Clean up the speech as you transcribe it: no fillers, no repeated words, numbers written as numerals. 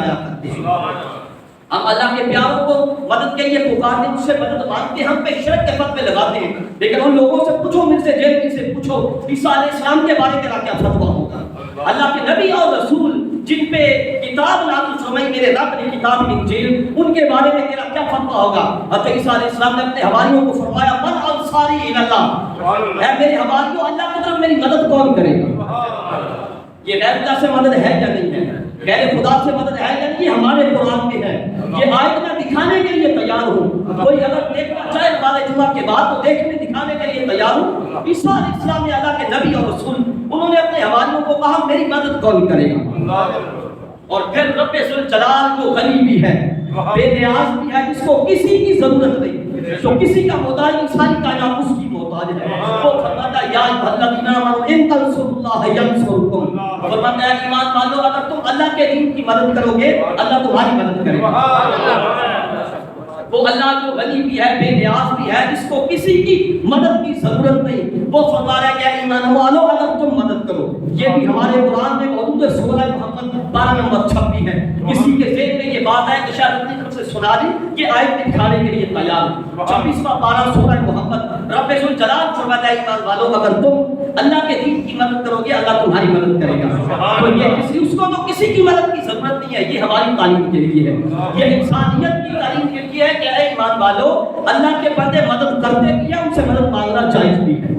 جایا کرتے ہیں۔ ہم اللہ کے پیاروں کو مدد کے لیے پکارتے ہیں، اس سے مدد مانگتے ہیں، ہم پہ شرک کے فتوے لگاتے ہیں، لیکن ان لوگوں سے پوچھو، مجھ سے جیل سے پوچھو عیسیٰ علیہ السلام کے بارے میں کیا فتویٰ ہوگا۔ اللہ کے نبی اور رسول جن پہ کتاب نازل فرمائی میرے رب نے، کتاب انجیل، ان کے بارے میں تیرا کیا فتویٰ ہوگا۔ حضرت عیسیٰ علیہ السلام نے اپنے حواریوں کو فرمایا من انصاری الی اللہ، اے میرے حواریوں اللہ کی طرف میری مدد کون کرے گا۔ یہ غیر اللہ سے مدد ہے یا نہیں ہے، غیر خدا سے مدد ہے یا نہیں، یہ ہمارے قرآن میں ہے۔ یہ آیت میں دکھانے کے لیے تیار ہوں، کوئی اگر دیکھنا چاہے ہمارے جمعہ کے بعد تو دیکھنے دکھانے کے لیے تیار ہوں۔ عیسیٰ علیہ السلام نے اللہ کے نبی اور رسول، انہوں نے اپنے حواریوں کو کہا میری مدد کون کرے گا۔ اور پھر رب ذوالجلال جو غنی بھی ہے، بے نیاز بھی ہے، جس کو کسی کی ضرورت نہیں، جو کسی کا محتاج نہیں، ساری کائنات اس کی محتاج ہے، وہ فرماتا ہے یا ایھا الذین آمنوا ان تنصروا اللہ ینصرکم، فرماتا ہے ایمان والو اگر تم اللہ کے دین کی مدد کرو گے اللہ تمہاری مدد کرے گا۔ وہ اللہ جو غنی بھی ہے، بے نیاز بھی ہے، جس کو کسی کی مدد کی ضرورت نہیں، وہ فرما رہا ہے کہ ایمان والو اگر تم مدد کرو۔ یہ بھی ہمارے قرآن میں موجود ہے، سورہ محمد 12 نمبر 26 ہے۔ کسی کے ذہن میں یہ بات ہے کہ شاید اپنی طرف سے سنا دی، یہ آیت دکھانے کے لیے تیار ہے۔ 26واں پارہ سورہ محمد، رب ذوالجلال فرماتا ہے ایمان والو اگر تم اللہ کے دین کی مدد کرو گے اللہ تمہاری مدد کرے گا۔ تو یہ اس کو تو کسی کی مدد کی ضرورت نہیں ہے، یہ ہماری تعلیم کے لیے ہے، یہ انسانیت کی تعلیم کے لیے ہے کہ اے ایمان والو اللہ کے بندے مدد کرتے بھی ہیں، ان سے مدد مانگنا جائز بھی ہے۔